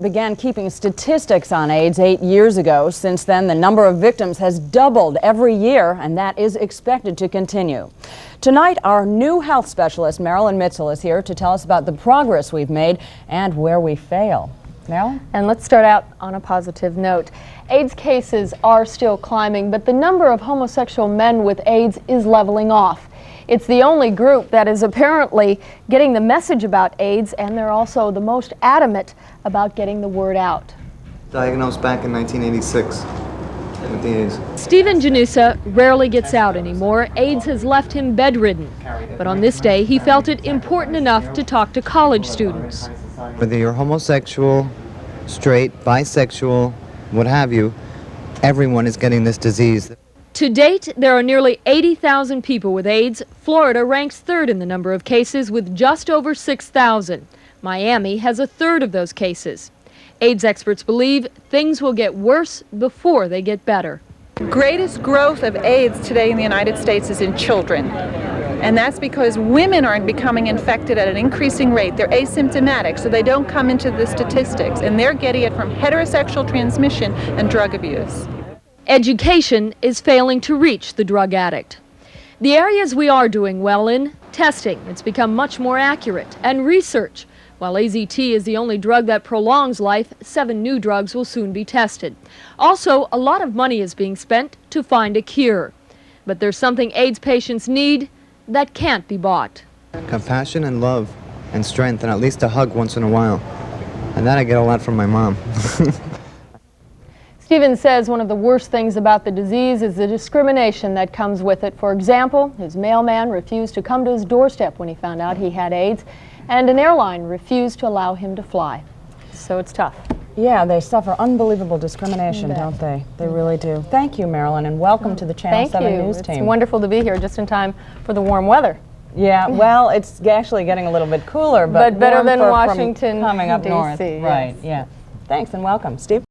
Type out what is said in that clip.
Began keeping statistics on AIDS 8 years ago. Since then, the number of victims has doubled every year, and that is expected to continue. Tonight, our new health specialist, Marilyn Mitzel, is here to tell us about the progress we've made and where we fail. Marilyn? And let's start out on a positive note. AIDS cases are still climbing, but the number of homosexual men with AIDS is leveling off. It's the only group that is apparently getting the message about AIDS, and they're also the most adamant about getting the word out. Diagnosed back in 1986. Stephen Janusa rarely gets out anymore. AIDS has left him bedridden. But on this day, he felt it important enough to talk to college students. Whether you're homosexual, straight, bisexual, what have you, everyone is getting this disease. To date, there are nearly 80,000 people with AIDS. Florida ranks third in the number of cases with just over 6,000. Miami has a third of those cases. AIDS experts believe things will get worse before they get better. The greatest growth of AIDS today in the United States is in children. And that's because women are becoming infected at an increasing rate. They're asymptomatic, so they don't come into the statistics. And they're getting it from heterosexual transmission and drug abuse. Education is failing to reach the drug addict. The areas we are doing well in: testing, it's become much more accurate, and research. While AZT is the only drug that prolongs life, 7 new drugs will soon be tested. Also, a lot of money is being spent to find a cure. But there's something AIDS patients need that can't be bought. Compassion and love and strength, and at least a hug once in a while. And that I get a lot from my mom. Stephen says one of the worst things about the disease is the discrimination that comes with it. For example, his mailman refused to come to his doorstep when he found out he had AIDS, and an airline refused to allow him to fly. So it's tough. Yeah, they suffer unbelievable discrimination, don't they? They really do. Thank you, Marilyn, and welcome to the Channel 7 News team. It's wonderful to be here just in time for the warm weather. Yeah, well, it's actually getting a little bit cooler, but better than Washington, coming up DC, north. yes. Right, yeah. Thanks and welcome. Steve?